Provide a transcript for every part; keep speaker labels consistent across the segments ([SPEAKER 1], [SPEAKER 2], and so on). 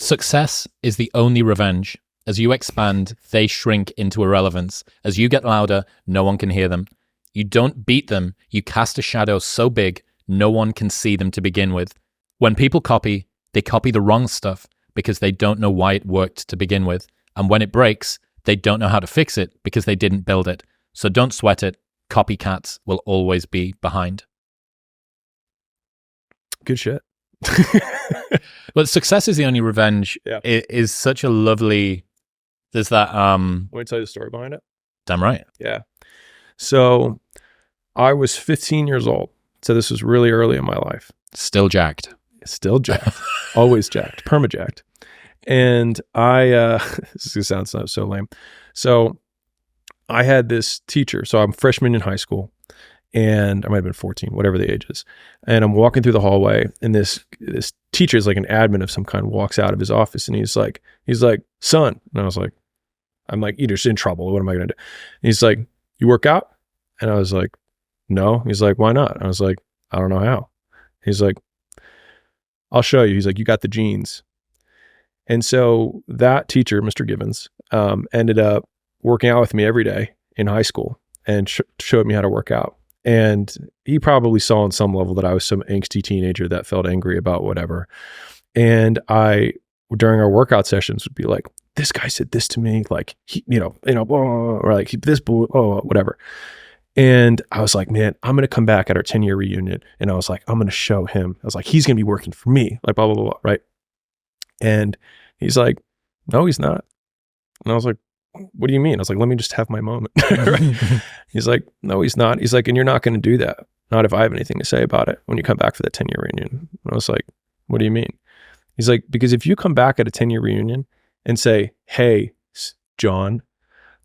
[SPEAKER 1] Success is the only revenge. As you expand, they shrink into irrelevance. As you get louder, no one can hear them. You don't beat them, you cast a shadow so big, no one can see them to begin with. When people copy, they copy the wrong stuff because they don't know why it worked to begin with. And when it breaks, they don't know how to fix it because they didn't build it. So don't sweat it. Copycats will always be behind.
[SPEAKER 2] Good shit.
[SPEAKER 1] But success is the only revenge.
[SPEAKER 2] Yeah.
[SPEAKER 1] It is such a lovely, there's that,
[SPEAKER 2] Want me to tell you the story behind it?
[SPEAKER 1] damn right.
[SPEAKER 2] Yeah. So I was 15 years old. So this was really early in my life.
[SPEAKER 1] Still jacked.
[SPEAKER 2] Still jacked. Always jacked. Perma-jacked. And this is going to sound so lame. So I had this teacher. So I'm freshman in high school. And I might have been 14, whatever the age is. And I'm walking through the hallway, and this teacher is like an admin of some kind, walks out of his office, and he's like, son. And I was like, I'm like, you're just in trouble. What am I going to do? And he's like, you work out? And I was like, no. He's like, why not? I was like, I don't know how. He's like, I'll show you. He's like, you got the genes. And so that teacher, Mr. Gibbons, ended up working out with me every day in high school and showed me how to work out. And he probably saw on some level that I was some angsty teenager that felt angry about whatever. And I, during our workout sessions, would be like, this guy said this to me, like, he, or like this, whatever. And I was like, man, I'm going to come back at our 10-year reunion. And I was like, I'm going to show him. I was like, he's going to be working for me, like, blah, blah, blah, blah, right? And he's like, no, he's not. And I was like, what do you mean? I was like, let me just have my moment. Right? He's like, no, he's not. He's like, and you're not going to do that. Not if I have anything to say about it when you come back for that 10-year reunion. And I was like, what do you mean? He's like, because if you come back at a 10-year reunion and say, hey, John,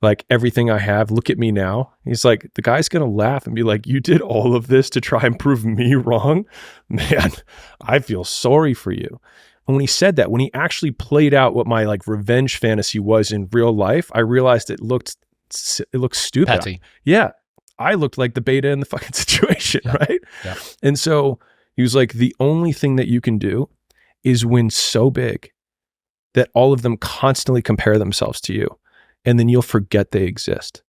[SPEAKER 2] like everything I have, look at me now. He's like, the guy's going to laugh and be like, you did all of this to try and prove me wrong? Man, I feel sorry for you. And when he said that, when he actually played out what my like revenge fantasy was in real life, I realized it looked stupid.
[SPEAKER 1] Petty.
[SPEAKER 2] Yeah. I looked like the beta in the fucking situation,
[SPEAKER 1] Yeah.
[SPEAKER 2] right?
[SPEAKER 1] Yeah.
[SPEAKER 2] And so he was like, the only thing that you can do is win so big that all of them constantly compare themselves to you. And then you'll forget they exist.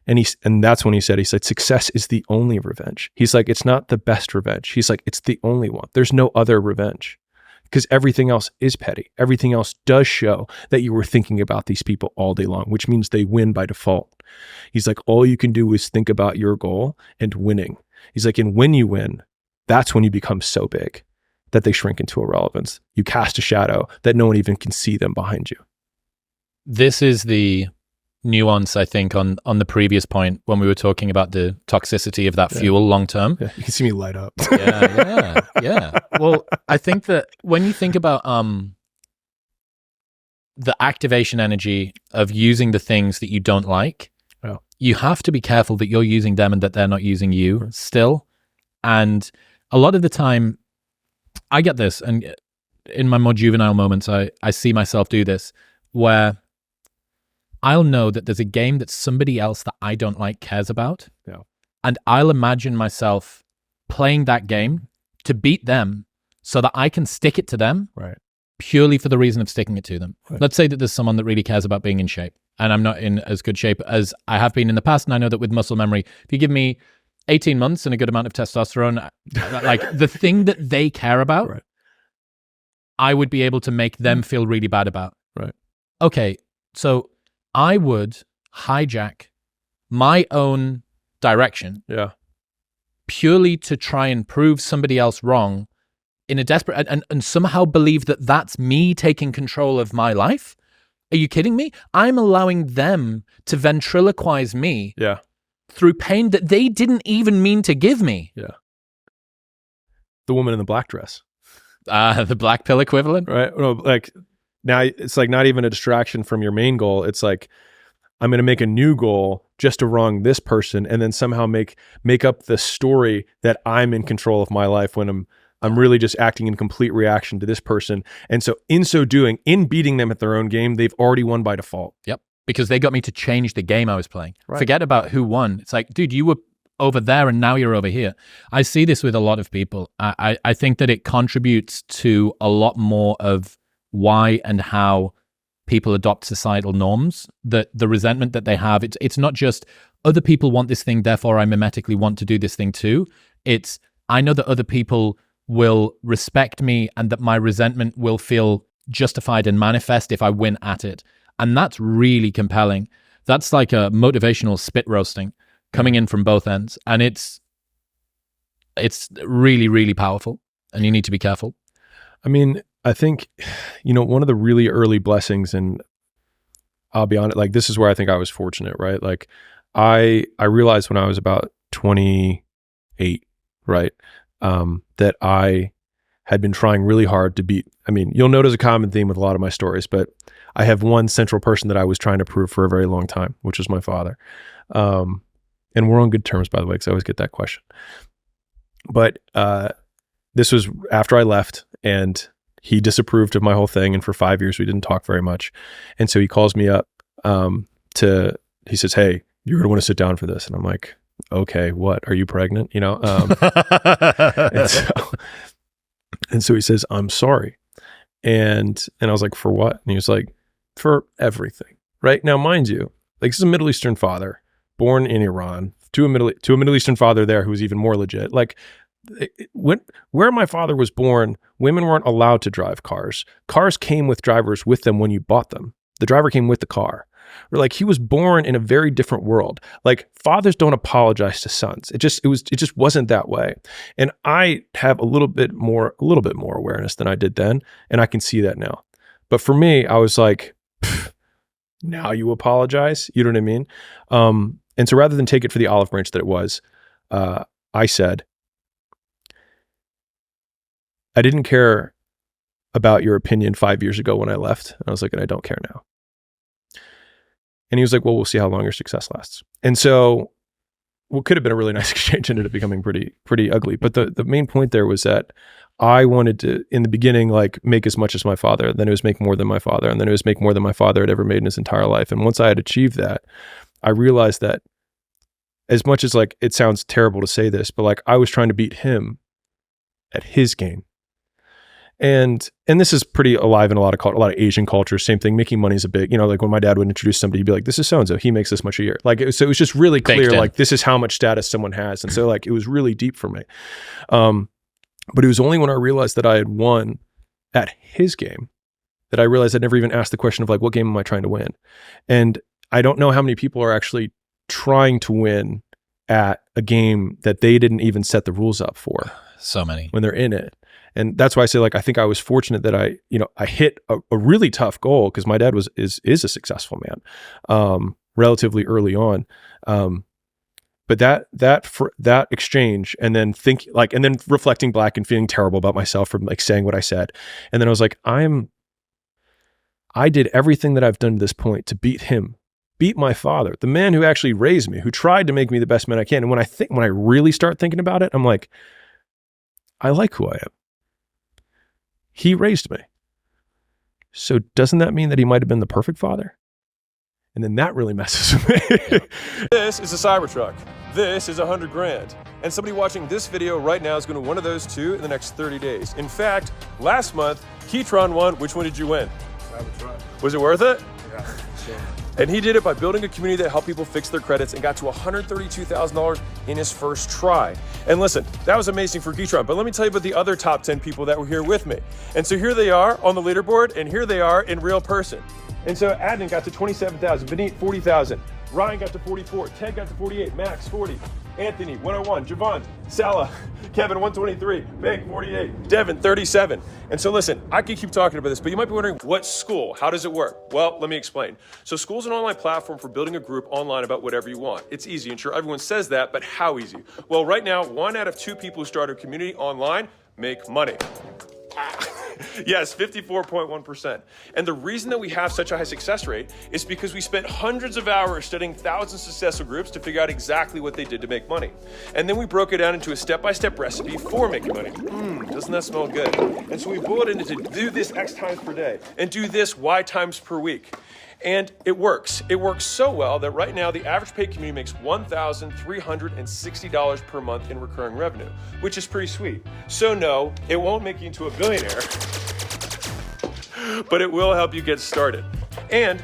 [SPEAKER 2] And that's when he said, success is the only revenge. He's like, it's not the best revenge. He's like, it's the only one. There's no other revenge. Because everything else is petty. Everything else does show that you were thinking about these people all day long, which means they win by default. He's like, all you can do is think about your goal and winning. He's like, and when you win, that's when you become so big that they shrink into irrelevance. You cast a shadow that no one even can see them behind you.
[SPEAKER 1] This is the nuance, I think, on the previous point when we were talking about the toxicity of that fuel long term.
[SPEAKER 2] Yeah, you can see me light up.
[SPEAKER 1] Yeah. Well, I think that when you think about the activation energy of using the things that you don't like, you have to be careful that you're using them and that they're not using you still. And a lot of the time, I get this, and in my more juvenile moments, I see myself do this, where I'll know that there's a game that somebody else that I don't like cares about.
[SPEAKER 2] Yeah.
[SPEAKER 1] And I'll imagine myself playing that game to beat them so that I can stick it to them.
[SPEAKER 2] Right.
[SPEAKER 1] Purely for the reason of sticking it to them.
[SPEAKER 2] Right.
[SPEAKER 1] Let's say that there's someone that really cares about being in shape, and I'm not in as good shape as I have been in the past. And I know that with muscle memory, if you give me 18 months and a good amount of testosterone, like the thing that they care about,
[SPEAKER 2] right.
[SPEAKER 1] I would be able to make them feel really bad about.
[SPEAKER 2] Right.
[SPEAKER 1] Okay, so I would hijack my own direction purely to try and prove somebody else wrong in a desperate and somehow believe that that's me taking control of my life. Are you kidding me? I'm allowing them to ventriloquize me through pain that they didn't even mean to give me.
[SPEAKER 2] Yeah. The woman in the black dress.
[SPEAKER 1] The black pill equivalent?
[SPEAKER 2] Right. No, like now it's like not even a distraction from your main goal. It's like, I'm going to make a new goal just to wrong this person and then somehow make up the story that I'm in control of my life when I'm really just acting in complete reaction to this person. And so in so doing, in beating them at their own game, they've already won by default.
[SPEAKER 1] Yep. Because they got me to change the game I was playing.
[SPEAKER 2] Right.
[SPEAKER 1] Forget about who won. It's like, dude, you were over there and now you're over here. I see this with a lot of people. I think that it contributes to a lot more of why and how people adopt societal norms, that the resentment that they have, it's not just other people want this thing, therefore I mimetically want to do this thing too. It's, I know that other people will respect me and that my resentment will feel justified and manifest if I win at it. And that's really compelling. That's like a motivational spit roasting coming in from both ends. And it's really, really powerful, and you need to be careful.
[SPEAKER 2] I mean, I think, one of the really early blessings, and I'll be honest, like this is where I think I was fortunate, right? Like I realized when I was about 28, right? That I had been trying really hard to beat. I mean, you'll notice a common theme with a lot of my stories, but I have one central person that I was trying to prove for a very long time, which was my father. And we're on good terms, by the way, because I always get that question. But this was after I left, and he disapproved of my whole thing. And for 5 years, we didn't talk very much. And so he calls me up he says, "Hey, you're going to want to sit down for this." And I'm like, "Okay, what? Are you pregnant?" And so he says, "I'm sorry." And I was like, "For what?" And he was like, "For everything." Right now, mind you, like this is a Middle Eastern father born in Iran to a Middle Eastern father there who was even more legit. Like where my father was born, women weren't allowed to drive cars. Cars came with drivers with them when you bought them. The driver came with the car. Or like he was born in a very different world. Like fathers don't apologize to sons. It just wasn't that way. And I have a little bit more awareness than I did then, and I can see that now. But for me, I was like, now you apologize? You know what I mean? And so rather than take it for the olive branch that it was, I said, "I didn't care about your opinion 5 years ago when I left." And I was like, "And I don't care now." And he was like, "Well, we'll see how long your success lasts." And so what could have been a really nice exchange ended up becoming pretty ugly. But the main point there was that I wanted to, in the beginning, like make as much as my father. Then it was make more than my father. And then it was make more than my father had ever made in his entire life. And once I had achieved that, I realized that as much as like, it sounds terrible to say this, but like I was trying to beat him at his game. And this is pretty alive in a lot of Asian cultures. Same thing. Making money is a big, like when my dad would introduce somebody, he'd be like, "This is so-and-so. He makes this much a year." Like, so it was just really clear, like this is how much status someone has. And so like, it was really deep for me. But it was only when I realized that I had won at his game that I realized I'd never even asked the question of like, what game am I trying to win? And I don't know how many people are actually trying to win at a game that they didn't even set the rules up for.
[SPEAKER 1] So many. When
[SPEAKER 2] they're in it. And that's why I say, like, I think I was fortunate that I hit a really tough goal, because my dad is a successful man, relatively early on. But that exchange, and then and then reflecting back and feeling terrible about myself for like saying what I said. And then I was like, I did everything that I've done to this point to beat my father, the man who actually raised me, who tried to make me the best man I can. And when I really start thinking about it, I'm like, I like who I am. He raised me. So doesn't that mean that he might have been the perfect father? And then that really messes with me.
[SPEAKER 3] This is a Cybertruck. This is $100,000. And somebody watching this video right now is going to win one of those two in the next 30 days. In fact, last month, Keytron won. Which one did you win?
[SPEAKER 4] Cybertruck.
[SPEAKER 3] Was it worth it?
[SPEAKER 4] Yeah, sure.
[SPEAKER 3] And he did it by building a community that helped people fix their credits and got to $132,000 in his first try. And listen, that was amazing for Keytron, but let me tell you about the other top 10 people that were here with me. And so here they are on the leaderboard, and here they are in real person. And so Adnan got to 27,000, Benit 40,000, Ryan got to 44, Ted got to 48, Max 40, Anthony 101, Javon, Salah, Kevin 123, Bank 48, Devin 37. And so listen, I could keep talking about this, but you might be wondering, what's Skool? How does it work? Well, let me explain. So Skool's an online platform for building a group online about whatever you want. It's easy, and sure, everyone says that, but how easy? Well, right now, 1 out of 2 people who start a community online make money. Yes, 54.1%. And the reason that we have such a high success rate is because we spent hundreds of hours studying thousands of successful groups to figure out exactly what they did to make money. And then we broke it down into a step-by-step recipe for making money. Doesn't that smell good? And so we boiled it into do this X times per day and do this Y times per week. And it works. It works so well that right now the average paid community makes $1,360 per month in recurring revenue, which is pretty sweet. So no, it won't make you into a billionaire. but it will help you get started. And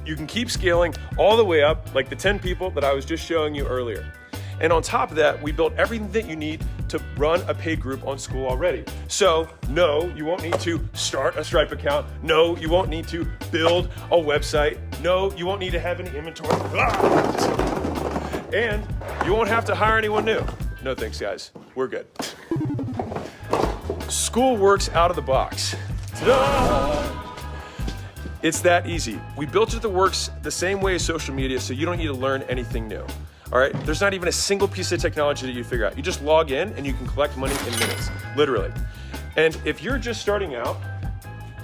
[SPEAKER 3] you can keep scaling all the way up, like the 10 people that I was just showing you earlier. And on top of that, we built everything that you need to run a paid group on Skool already. So no, you won't need to start a Stripe account. No, you won't need to build a website. No, you won't need to have any inventory. And you won't have to hire anyone new. No thanks, guys. We're good. Skool works out of the box. Ta-da! It's that easy. We built it that works the same way as social media, so you don't need to learn anything new. All right, there's not even a single piece of technology that you figure out. You just log in and you can collect money in minutes, literally. And if you're just starting out,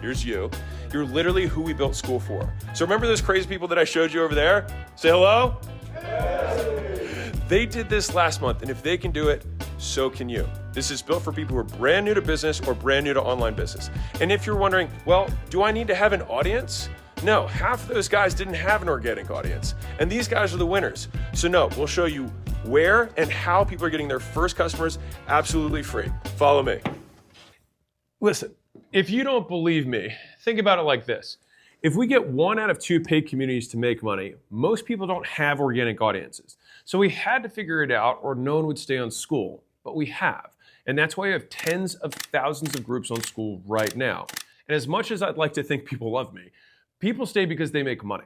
[SPEAKER 3] here's you. You're literally who we built Skool for. So remember those crazy people that I showed you over there? Say hello. They did this last month, and if they can do it, so can you. This is built for people who are brand new to business or brand new to online business. And if you're wondering, well, do I need to have an audience? No, half of those guys didn't have an organic audience. And these guys are the winners. So no, we'll show you where and how people are getting their first customers absolutely free. Follow me. Listen, if you don't believe me, think about it like this. If we get 1 out of 2 paid communities to make money, most people don't have organic audiences. So we had to figure it out or no one would stay on Skool, but we have. And that's why we have tens of thousands of groups on Skool right now. And as much as I'd like to think people love me, people stay because they make money.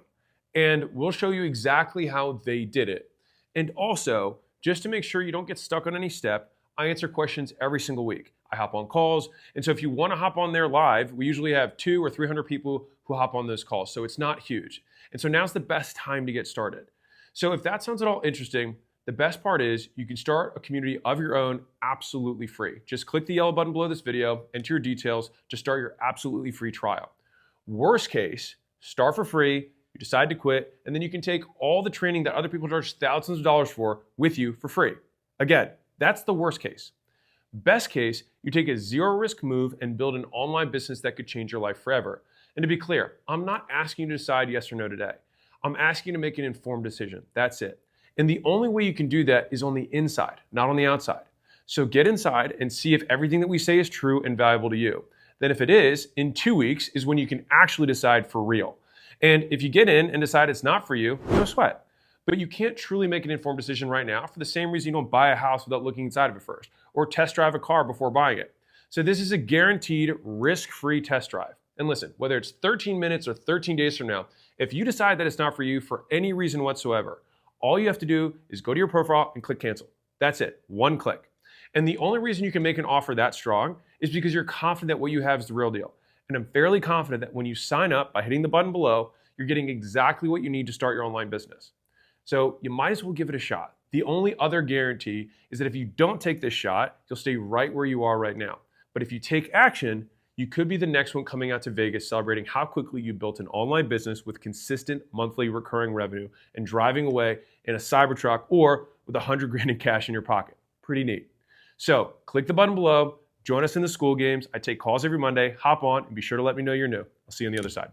[SPEAKER 3] And we'll show you exactly how they did it. And also, just to make sure you don't get stuck on any step, I answer questions every single week. I hop on calls. And so if you want to hop on there live, we usually have 200 or 300 people who hop on those calls. So it's not huge. And so now's the best time to get started. So if that sounds at all interesting, the best part is you can start a community of your own absolutely free. Just click the yellow button below this video, enter your details to start your absolutely free trial. Worst case, start for free, you decide to quit, and then you can take all the training that other people charge thousands of dollars for with you for free. Again, that's the worst case. Best case, you take a zero risk move and build an online business that could change your life forever. And to be clear, I'm not asking you to decide yes or no today. I'm asking you to make an informed decision. That's it. And the only way you can do that is on the inside, not on the outside. So get inside and see if everything that we say is true and valuable to you. Then if it is, in 2 weeks is when you can actually decide for real. And if you get in and decide it's not for you, no sweat. But you can't truly make an informed decision right now for the same reason you don't buy a house without looking inside of it first, or test drive a car before buying it. So this is a guaranteed risk-free test drive. And listen, whether it's 13 minutes or 13 days from now, if you decide that it's not for you for any reason whatsoever, all you have to do is go to your profile and click cancel. That's it, 1 click. And the only reason you can make an offer that strong is because you're confident that what you have is the real deal. And I'm fairly confident that when you sign up by hitting the button below, you're getting exactly what you need to start your online business. So you might as well give it a shot. The only other guarantee is that if you don't take this shot, you'll stay right where you are right now. But if you take action, you could be the next one coming out to Vegas celebrating how quickly you built an online business with consistent monthly recurring revenue and driving away in a Cybertruck or with 100 grand in cash in your pocket. Pretty neat. So click the button below, join us in the Skool Games. I take calls every Monday, hop on, and be sure to let me know you're new. I'll see you on the other side.